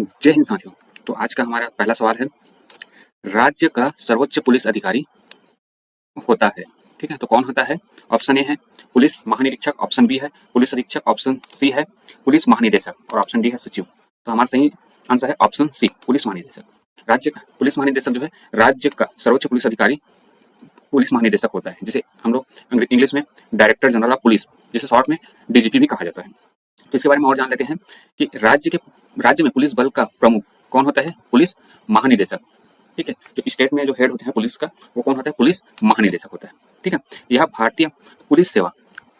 जय हिंद साथियों। तो आज का हमारा पहला सवाल है, राज्य का सर्वोच्च पुलिस अधिकारी होता है। ठीक है, तो कौन होता है? ऑप्शन ए है पुलिस महानिरीक्षक, ऑप्शन बी है पुलिस अधीक्षक, ऑप्शन सी है पुलिस महानिदेशक और ऑप्शन डी है सचिव। तो हमारा सही आंसर है ऑप्शन सी, पुलिस महानिदेशक। राज्य का पुलिस महानिदेशक जो है राज्य का सर्वोच्च पुलिस अधिकारी पुलिस महानिदेशक होता है, जिसे हम लोग इंग्लिश में डायरेक्टर जनरल ऑफ पुलिस, जिसे शॉर्ट में डीजीपी भी कहा जाता है। तो इसके बारे में और जान लेते हैं कि राज्य में पुलिस बल का प्रमुख कौन होता है? पुलिस महानिदेशक। ठीक है, जो स्टेट में जो हेड होते हैं पुलिस का, वो कौन होता है? पुलिस महानिदेशक होता है। ठीक है, यह भारतीय पुलिस सेवा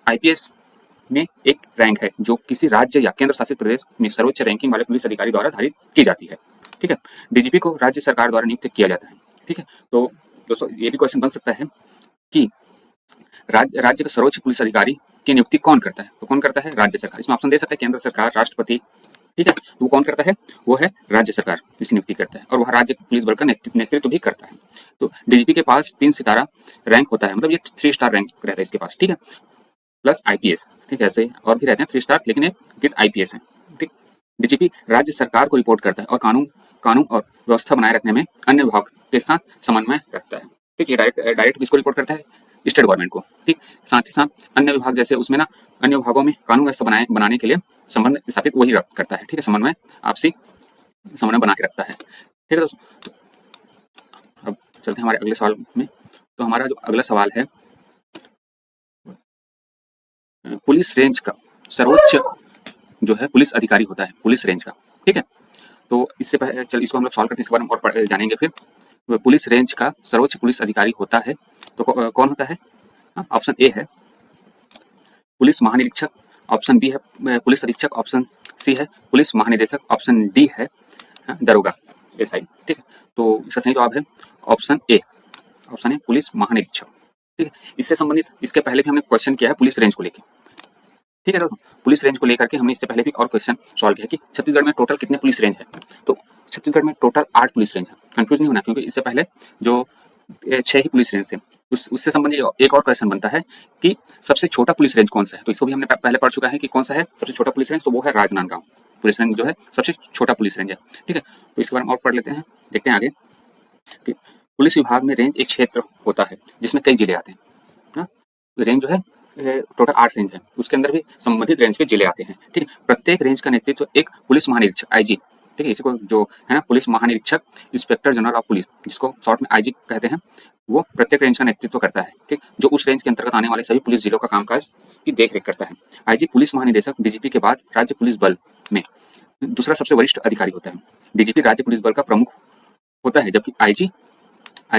आईपीएस में एक रैंक है जो किसी राज्य या केंद्र शासित प्रदेश में सर्वोच्च रैंकिंग वाले पुलिस अधिकारी द्वारा धारित की जाती है। ठीक है, डीजीपी को राज्य सरकार द्वारा नियुक्त किया जाता है। ठीक है, तो दोस्तों ये भी क्वेश्चन बन सकता है कि राज्य का सर्वोच्च पुलिस अधिकारी की नियुक्ति कौन करता है? तो कौन करता है? राज्य सरकार। इसमें ऑप्शन दे सकते हैं केंद्र सरकार, राष्ट्रपति। ठीक है, तो वो कौन करता है? वो है राज्य सरकार, जिसकी नियुक्ति करता है और वह राज्य पुलिस बल का नेतृत्व भी करता है। तो डीजीपी के पास 3 सितारा रैंक होता है, मतलब ये 3 स्टार रैंक रहता है इसके पास। ठीक है, प्लस आईपीएस। ठीक है, ऐसे और भी रहते हैं 3 स्टार, लेकिन ये विद आईपीएस है। ठीक, डीजीपी राज्य सरकार को रिपोर्ट करता है और कानून और व्यवस्था बनाए रखने में अन्य विभाग के साथ समन्वय रखता है। ठीक है, डायरेक्ट किसको रिपोर्ट करता है? स्टेट गवर्नमेंट को। ठीक, साथ ही साथ अन्य विभाग जैसे उसमें ना अन्य विभागों में कानून व्यवस्था बनाने के लिए संबंध स्थापित वही करता है। ठीक है, समन्वय, आपसी समन्वय बना के रखता है। ठीक है दोस्तों, अब चलते हैं हमारे अगले सवाल में। तो हमारा जो अगला सवाल है, पुलिस रेंज का सर्वोच्च जो है पुलिस अधिकारी होता है, पुलिस रेंज का। ठीक है, तो इससे पहले चल इसको हम लोग सॉल्व करते हैं, इसके बारे में और जानेंगे फिर। पुलिस रेंज का सर्वोच्च पुलिस अधिकारी होता है, तो कौन होता है? ऑप्शन ए है पुलिस महानिरीक्षक, ऑप्शन बी है पुलिस अधीक्षक, ऑप्शन सी है पुलिस महानिदेशक, ऑप्शन डी है दरोगा, एसआई। ठीक है, तो इसका सही जवाब है option A, option A police महानिरीक्षक। ठीक है, इससे संबंधित इसके पहले भी हमने क्वेश्चन किया है पुलिस रेंज को लेकर। ठीक है दोस्तों, पुलिस रेंज को लेकर के हमने इससे पहले भी और क्वेश्चन सॉल्व किया कि छत्तीसगढ़ में टोटल कितने पुलिस रेंज है। तो छत्तीसगढ़ में टोटल 8 पुलिस रेंज है। कंफ्यूज नहीं होना, क्योंकि इससे पहले जो 6 ही पुलिस रेंज थे। उससे संबंधित एक और क्वेश्चन बनता है कि सबसे छोटा पुलिस रेंज कौन सा है। तो इसको भी हमने पहले पढ़ चुका है कि कौन सा है सबसे छोटा पुलिस रेंज, तो वो है राजनांदगांव पुलिस रेंज जो है सबसे छोटा पुलिस रेंज है। ठीक है, तो इसके बारे में और पढ़ लेते हैं, देखते हैं आगे कि पुलिस विभाग में रेंज एक क्षेत्र होता है जिसमें कई जिले आते हैं। रेंज जो है टोटल 8 रेंज है, उसके अंदर भी संबंधित रेंज के जिले आते हैं। ठीक है, प्रत्येक रेंज का नेतृत्व एक पुलिस महानिरीक्षक, आईजी, ठीक है, इसको जो है ना पुलिस महानिरीक्षक, इंस्पेक्टर जनरल ऑफ पुलिस, जिसको शॉर्ट में आईजी कहते हैं, वो प्रत्येक रेंज का नेतृत्व करता है। ठीक, जो उस रेंज के अंतर्गत आने वाले सभी पुलिस जिलों का कामकाज की देखरेख करता है। आईजी पुलिस महानिदेशक डीजीपी के बाद राज्य पुलिस बल में दूसरा सबसे वरिष्ठ अधिकारी होता है। डीजीपी राज्य पुलिस बल का प्रमुख होता है, जबकि आईजी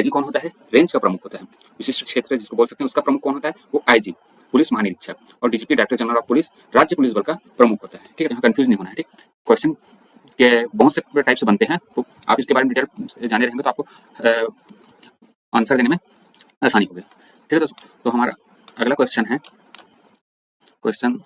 कौन होता है? रेंज का प्रमुख होता है। विशिष्ट क्षेत्र जिसको बोल सकते हैं उसका प्रमुख कौन होता है? वो आईजी पुलिस महानिरीक्षक, और DGP director general of police राज्य पुलिस बल का प्रमुख होता है। ठीक है, यहाँ कंफ्यूज नहीं होना है। ठीक, क्वेश्चन के बहुत से टाइप से बनते हैं, तो आप इसके बारे में डिटेल जाने रहेंगे तो आपको आंसर देने में आसानी होगी। ठीक है दोस्तों, तो हमारा अगला क्वेश्चन है क्वेश्चन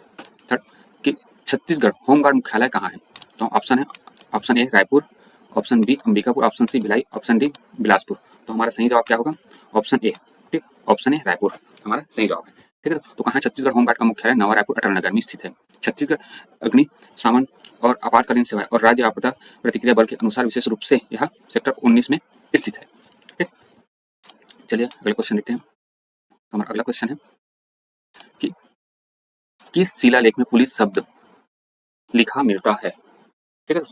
3 कि छत्तीसगढ़ होमगार्ड मुख्यालय कहाँ है? तो option A Raipur, option B Ambikapur, option C Bhilai, option D Bilaspur. तो हमारा सही जवाब क्या होगा? Option A. ठीक, ऑप्शन ए रायपुर हमारा सही जवाब है। ठीक है, तो कहाँ है छत्तीसगढ़ होमगार्ड का मुख्यालय? नवा रायपुर अटल नगर में स्थित है। छत्तीसगढ़ अग्नि सामन और आपातकालीन सेवाएं और राज्य आपदा प्रतिक्रिया बल के अनुसार विशेष रूप से यह सेक्टर 19 में स्थित है। ठीक, चलिए अगला क्वेश्चन देखते हैं। हमारा अगला क्वेश्चन है कि किस शिलालेख में पुलिस शब्द लिखा मिलता है? ठीक है,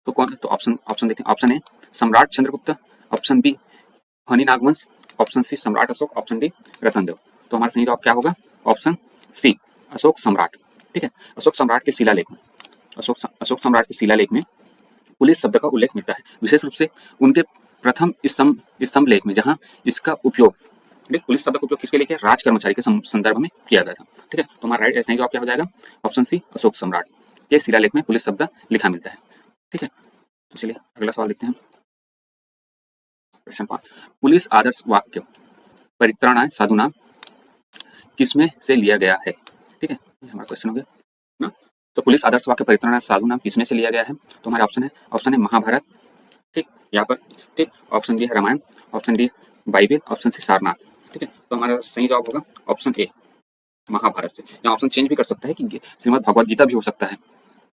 तो कौन? तो ऑप्शन देखते हैं। ऑप्शन ए सम्राट Chandragupta, option B Phani Nagvansh, option C सम्राट अशोक, ऑप्शन डी रतनदेव। तो हमारा सही जवाब क्या होगा? ऑप्शन सी अशोक सम्राट। ठीक है, अशोक सम्राट के शिलालेख में पुलिस शब्द का उल्लेख मिलता है, विशेष रूप से उनके प्रथम स्तंभ लेख में, जहां इसका उपयोग पुलिस शब्द का उपयोग किसके लिए किया? राज कर्मचारी के संदर्भ में किया गया था। ठीक है, तो हमारा राइट सही जवाब क्या हो जाएगा? ऑप्शन सी अशोक सम्राट के शिलालेख में पुलिस शब्द लिखा मिलता है। ठीक है, तो चलिए अगला सवाल देखते हैं। क्वेश्चन 5, पुलिस आदर्श वाक्य परित्राणाय साधुनाम किसमें से लिया गया है? ठीक है, हमारा क्वेश्चन हो गया ना। तो पुलिस आदर्श वाक्य परित्राणाय साधुनाम किसमें से लिया गया है? तो हमारा ऑप्शन है महाभारत। ठीक, यहाँ पर ठीक, ऑप्शन बी है Ramayan, option D Bible, option C Sarnath. ठीक है, तो हमारा सही जवाब होगा ऑप्शन ए महाभारत से। यहाँ ऑप्शन चेंज भी कर सकता है कि श्रीमद् भगवद गीता भी हो सकता है।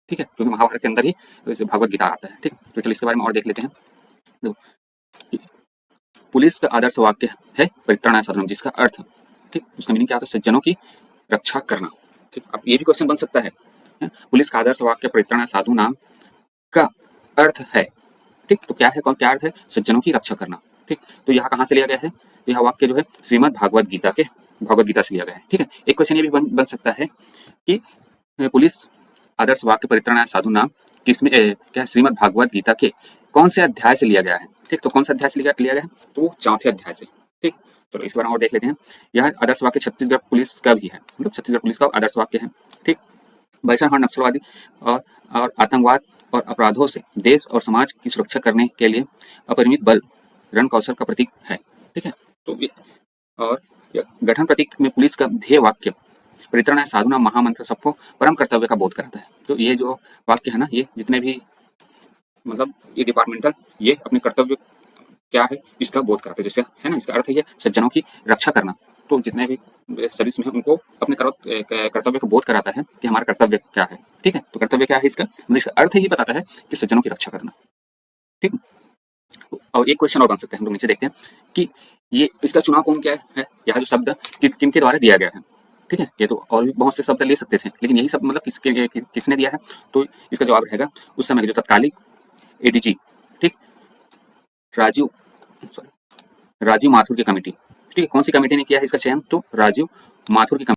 ठीक है, क्योंकि महाभारत के अंदर ही भागवत गीता आता है। ठीक है, तो चलिए इसके बारे में और देख लेते हैं। देखो, पुलिस का आदर्श वाक्य है परित्राणाय साधुनाम, जिसका अर्थ, ठीक, उसका मीनिंग क्या होता है? सज्जनों की रक्षा करना। ठीक, अब ये भी क्वेश्चन बन सकता है, पुलिस का आदर्श वाक्य परित्राणाय साधुनाम का अर्थ है, ठीक, तो क्या है, कौन क्या अर्थ है? सज्जनों की रक्षा करना। ठीक, तो यहाँ कहाँ से लिया गया है? तो यह वाक्य जो है श्रीमद् भागवत गीता से लिया गया है। ठीक है, एक क्वेश्चन ये भी बन सकता है कि पुलिस आदर्श वाक्य परित्राणाय साधुनाम किसमें क्या श्रीमद् भागवत गीता के कौन से अध्याय से लिया गया है? ठीक, तो कौन सा अध्याय से लिया गया है? तो वो 4थे अध्याय से। ठीक, चलो इस बार और देख लेते हैं। यह आदर्श वाक्य छत्तीसगढ़ पुलिस का भी है, मतलब छत्तीसगढ़ पुलिस का आदर्श वाक्य है। ठीक, बैसनहार नक्सलवादी और आतंकवाद और अपराधों से देश और समाज की सुरक्षा करने के लिए अपरिमित बल रण कौशल का प्रतीक है। ठीक है, तो और गठन प्रतीक में पुलिस का ध्येय वाक्य परित्राणाय साधुनाम महामंत्र सबको परम कर्तव्य का बोध कराता है। तो ये जो वाक्य है ना, ये जितने भी मतलब ये डिपार्टमेंटल, ये अपने कर्तव्य क्या है इसका बोध कराते हैं। जैसे है ना, इसका अर्थ है सज्जनों की रक्षा करना। तो जितने भी सर्विस में है उनको अपने कर्तव्य को बोध कराता है कि हमारा कर्तव्य क्या है। ठीक है, तो कर्तव्य क्या है इसका, मतलब इसका अर्थ ही बताता है कि सज्जनों की रक्षा करना। ठीक, और एक क्वेश्चन और बन सकते हैं, हम लोग नीचे देखते हैं कि ये इसका चुनाव कौन क्या है, यह जो शब्द किन के द्वारा दिया गया है। ठीक है, ये तो और भी बहुत से शब्द ले सकते थे, लेकिन यही सब मतलब किसने दिया है? तो इसका जवाब रहेगा उस समय के जो तत्कालिक एडीजी, ठीक, राजीव राजीव माथुर की कमेटी। ठीक है, कौन सी कमेटी ने किया है इसका चयन? तो राजीव माथुर की